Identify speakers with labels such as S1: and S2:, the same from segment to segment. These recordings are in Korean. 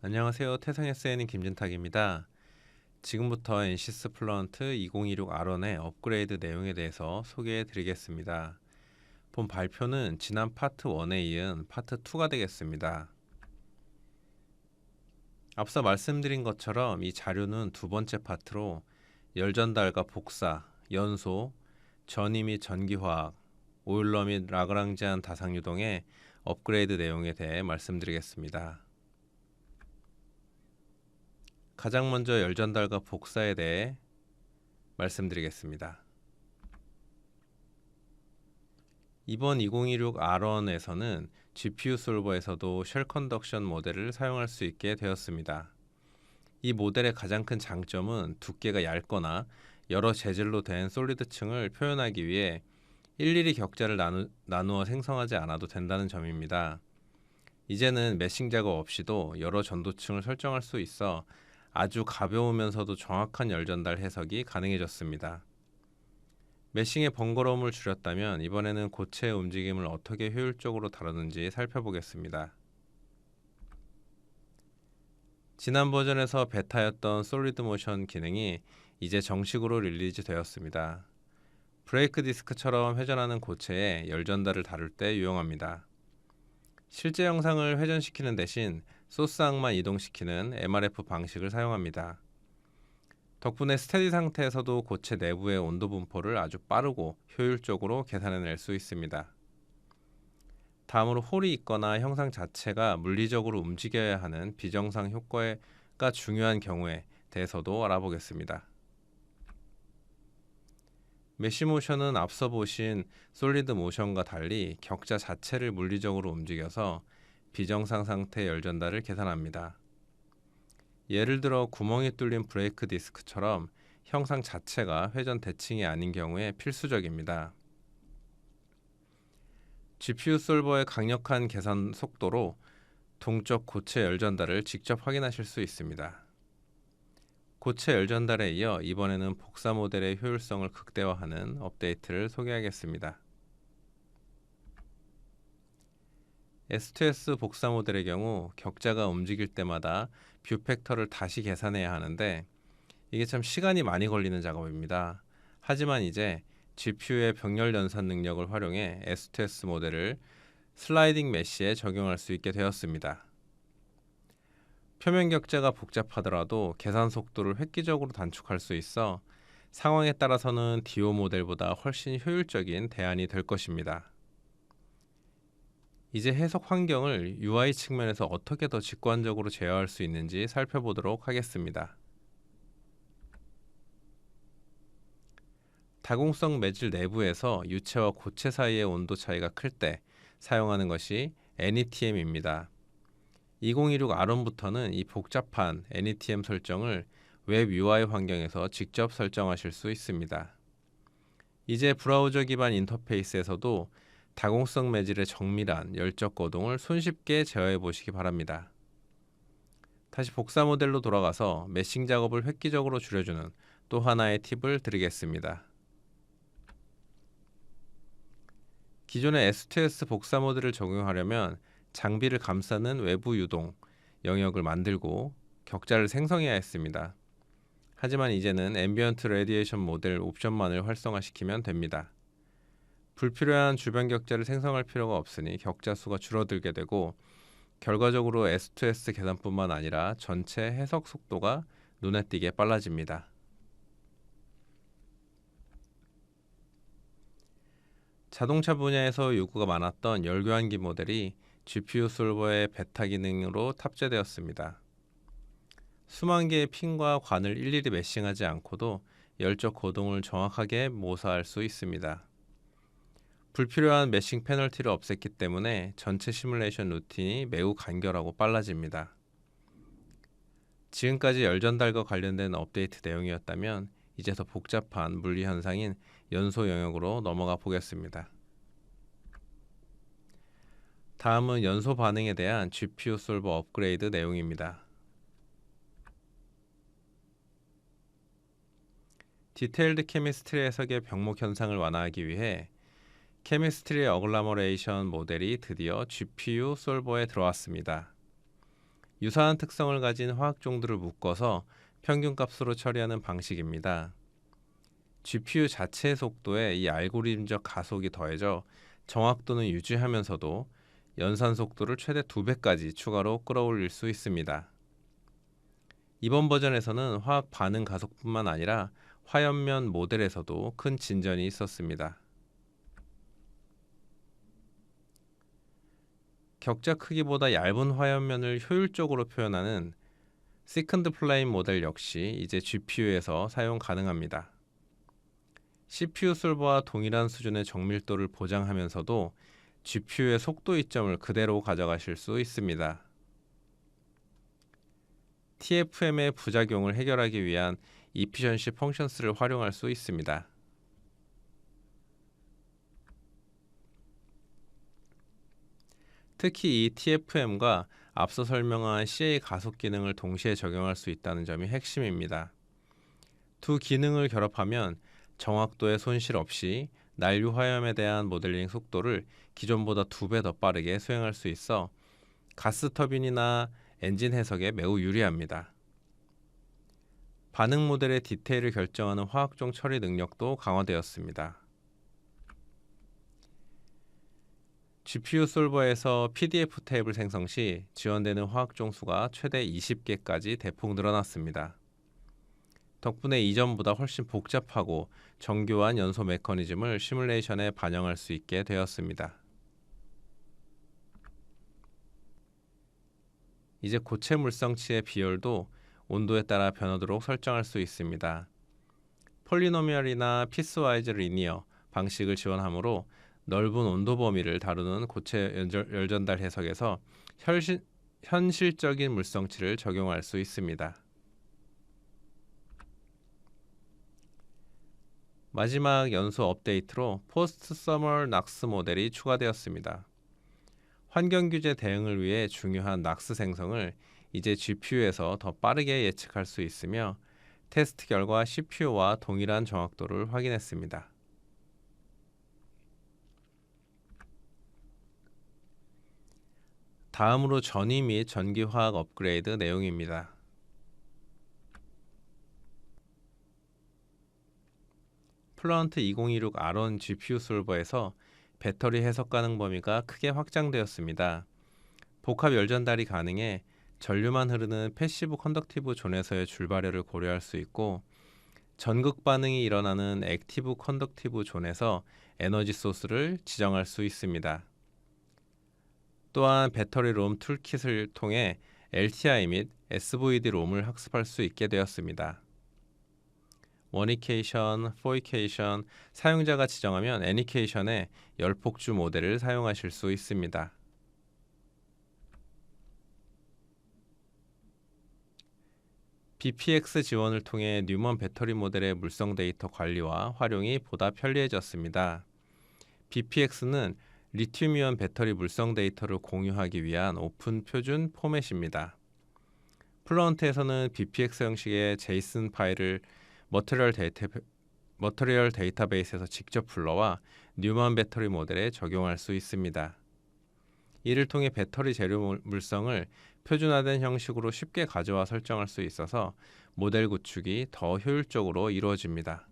S1: 안녕하세요. 태성SN인 김진탁입니다. 지금부터 NCS 플런트 2026 R1의 업그레이드 내용에 대해서 소개해 드리겠습니다. 본 발표는 지난 파트 1에 이은 파트 2가 되겠습니다. 앞서 말씀드린 것처럼 이 자료는 두 번째 파트로 열전달과 복사, 연소, 전이 및 전기화학, 오일러 및 라그랑지안 다상유동의 업그레이드 내용에 대해 말씀드리겠습니다. 가장 먼저 열전달과 복사에 대해 말씀드리겠습니다. 이번 2026 R1에서는 GPU 솔버에서도 쉘 컨덕션 모델을 사용할 수 있게 되었습니다. 이 모델의 가장 큰 장점은 두께가 얇거나 여러 재질로 된 솔리드층을 표현하기 위해 일일이 격자를 나누어 생성하지 않아도 된다는 점입니다. 이제는 메싱 작업 없이도 여러 전도층을 설정할 수 있어 아주 가벼우면서도 정확한 열전달 해석이 가능해졌습니다. 메싱의 번거로움을 줄였다면 이번에는 고체의 움직임을 어떻게 효율적으로 다루는지 살펴보겠습니다. 지난 버전에서 베타였던 솔리드 모션 기능이 이제 정식으로 릴리즈 되었습니다. 브레이크 디스크처럼 회전하는 고체에 열전달을 다룰 때 유용합니다. 실제 영상을 회전시키는 대신 소스항만 이동시키는 MRF 방식을 사용합니다. 덕분에 스테디 상태에서도 고체 내부의 온도 분포를 아주 빠르고 효율적으로 계산해낼 수 있습니다. 다음으로 홀이 있거나 형상 자체가 물리적으로 움직여야 하는 비정상 효과가 중요한 경우에 대해서도 알아보겠습니다. 메쉬 모션은 앞서 보신 솔리드 모션과 달리 격자 자체를 물리적으로 움직여서 비정상 상태의 열전달을 계산합니다. 예를 들어 구멍이 뚫린 브레이크 디스크처럼 형상 자체가 회전 대칭이 아닌 경우에 필수적입니다. GPU 솔버의 강력한 계산 속도로 동적 고체 열전달을 직접 확인하실 수 있습니다. 고체 열전달에 이어 이번에는 복사 모델의 효율성을 극대화하는 업데이트를 소개하겠습니다. S2S 복사 모델의 경우 격자가 움직일 때마다 뷰 팩터를 다시 계산해야 하는데 이게 참 시간이 많이 걸리는 작업입니다. 하지만 이제 GPU의 병렬 연산 능력을 활용해 S2S 모델을 슬라이딩 메쉬에 적용할 수 있게 되었습니다. 표면 격자가 복잡하더라도 계산 속도를 획기적으로 단축할 수 있어 상황에 따라서는 DO 모델보다 훨씬 효율적인 대안이 될 것입니다. 이제 해석 환경을 UI 측면에서 어떻게 더 직관적으로 제어할 수 있는지 살펴보도록 하겠습니다. 다공성 매질 내부에서 유체와 고체 사이의 온도 차이가 클 때 사용하는 것이 NETM입니다. 2026 R1부터는 이 복잡한 NETM 설정을 웹 UI 환경에서 직접 설정하실 수 있습니다. 이제 브라우저 기반 인터페이스에서도 다공성 매질의 정밀한 열적 거동을 손쉽게 제어해 보시기 바랍니다. 다시 복사 모델로 돌아가서 메싱 작업을 획기적으로 줄여주는 또 하나의 팁을 드리겠습니다. 기존의 S2S 복사 모델을 적용하려면 장비를 감싸는 외부 유동 영역을 만들고 격자를 생성해야 했습니다. 하지만 이제는 앰비언트 레디에이션 모델 옵션만을 활성화시키면 됩니다. 불필요한 주변 격자를 생성할 필요가 없으니 격자 수가 줄어들게 되고 결과적으로 S2S 계산뿐만 아니라 전체 해석 속도가 눈에 띄게 빨라집니다. 자동차 분야에서 요구가 많았던 열교환기 모델이 GPU 솔버의 베타 기능으로 탑재되었습니다. 수만 개의 핀과 관을 일일이 메싱하지 않고도 열적 거동을 정확하게 모사할 수 있습니다. 불필요한 메싱 페널티를 없앴기 때문에 전체 시뮬레이션 루틴이 매우 간결하고 빨라집니다. 지금까지 열전달과 관련된 업데이트 내용이었다면 이제 더 복잡한 물리 현상인 연소 영역으로 넘어가 보겠습니다. 다음은 연소 반응에 대한 GPU 솔버 업그레이드 내용입니다. 디테일드 케미스트리 해석의 병목 현상을 완화하기 위해 케미스트리 어글라머레이션 모델이 드디어 GPU 솔버에 들어왔습니다. 유사한 특성을 가진 화학 종들을 묶어서 평균값으로 처리하는 방식입니다. GPU 자체의 속도에 이 알고리즘적 가속이 더해져 정확도는 유지하면서도 연산 속도를 최대 2배까지 추가로 끌어올릴 수 있습니다. 이번 버전에서는 화학 반응 가속뿐만 아니라 화염면 모델에서도 큰 진전이 있었습니다. 격자 크기보다 얇은 화염면을 효율적으로 표현하는 시컨드 플레임 모델 역시 이제 GPU에서 사용 가능합니다. CPU 솔버와 동일한 수준의 정밀도를 보장하면서도 GPU의 속도 이점을 그대로 가져가실 수 있습니다. TFM의 부작용을 해결하기 위한 이피션시 펑션스를 활용할 수 있습니다. 특히 이 TFM과 앞서 설명한 CA 가속 기능을 동시에 적용할 수 있다는 점이 핵심입니다. 두 기능을 결합하면 정확도의 손실 없이 난류 화염에 대한 모델링 속도를 기존보다 2배 더 빠르게 수행할 수 있어 가스 터빈이나 엔진 해석에 매우 유리합니다. 반응 모델의 디테일을 결정하는 화학종 처리 능력도 강화되었습니다. GPU 솔버에서 PDF 탭을 생성 시 지원되는 화학종 수가 최대 20개까지 대폭 늘어났습니다. 덕분에 이전보다 훨씬 복잡하고 정교한 연소 메커니즘을 시뮬레이션에 반영할 수 있게 되었습니다. 이제 고체 물성치의 비율도 온도에 따라 변하도록 설정할 수 있습니다. 폴리노미얼이나 피스와이즈 리니어 방식을 지원하므로 넓은 온도 범위를 다루는 고체 열전달 해석에서 현실적인 물성치를 적용할 수 있습니다. 마지막 연소 업데이트로 포스트 서머 낙스 모델이 추가되었습니다. 환경 규제 대응을 위해 중요한 낙스 생성을 이제 GPU에서 더 빠르게 예측할 수 있으며 테스트 결과 CPU와 동일한 정확도를 확인했습니다. 다음으로 전위 및 전기화학 업그레이드 내용입니다. 플런트 2026 R1 GPU 솔버에서 배터리 해석 가능 범위가 크게 확장되었습니다. 복합 열전달이 가능해 전류만 흐르는 패시브 컨덕티브 존에서의 줄 발열을 고려할 수 있고 전극 반응이 일어나는 액티브 컨덕티브 존에서 에너지 소스를 지정할 수 있습니다. 또한 배터리 롬 툴킷을 통해 LTI 및 SVD 롬을 학습할 수 있게 되었습니다. 원이케이션, 포이케이션, 사용자가 지정하면 애니케이션의 열폭주 모델을 사용하실 수 있습니다. BPX 지원을 통해 뉴먼 배터리 모델의 물성 데이터 관리와 활용이 보다 편리해졌습니다. BPX는 리튬이온 배터리 물성 데이터를 공유하기 위한 오픈 표준 포맷입니다. 플루언트에서는 BPX 형식의 제이슨 파일을 머터리얼 데이터베이스에서 직접 불러와 뉴먼 배터리 모델에 적용할 수 있습니다. 이를 통해 배터리 재료 물성을 표준화된 형식으로 쉽게 가져와 설정할 수 있어서 모델 구축이 더 효율적으로 이루어집니다.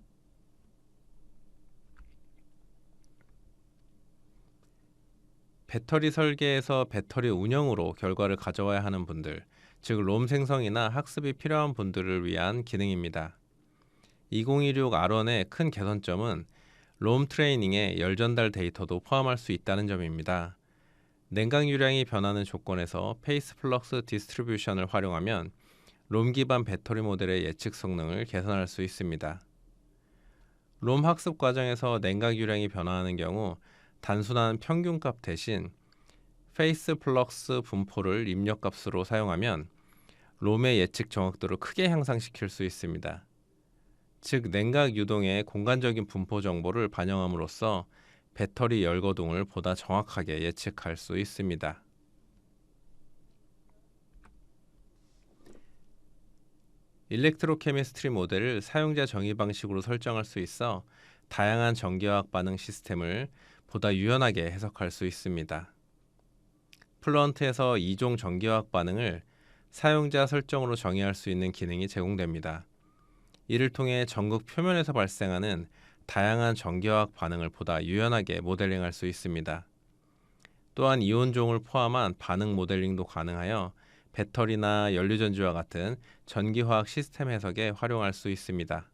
S1: 배터리 설계에서 배터리 운영으로 결과를 가져와야 하는 분들, 즉 롬 생성이나 학습이 필요한 분들을 위한 기능입니다. 2026 R1의 큰 개선점은 롬 트레이닝에 열 전달 데이터도 포함할 수 있다는 점입니다. 냉각 유량이 변하는 조건에서 페이스 플럭스 디스트리뷰션을 활용하면 롬 기반 배터리 모델의 예측 성능을 개선할 수 있습니다. 롬 학습 과정에서 냉각 유량이 변화하는 경우 단순한 평균값 대신 페이스 플럭스 분포를 입력값으로 사용하면 롬의 예측 정확도를 크게 향상시킬 수 있습니다. 즉 냉각 유동의 공간적인 분포 정보를 반영함으로써 배터리 열거동을 보다 정확하게 예측할 수 있습니다. 일렉트로케미스트리 모델을 사용자 정의 방식으로 설정할 수 있어 다양한 전기화학 반응 시스템을 보다 유연하게 해석할 수 있습니다. 플루언트에서 2종 전기화학 반응을 사용자 설정으로 정의할 수 있는 기능이 제공됩니다. 이를 통해 전극 표면에서 발생하는 다양한 전기화학 반응을 보다 유연하게 모델링할 수 있습니다. 또한 이온종을 포함한 반응 모델링도 가능하여 배터리나 연료전지와 같은 전기화학 시스템 해석에 활용할 수 있습니다.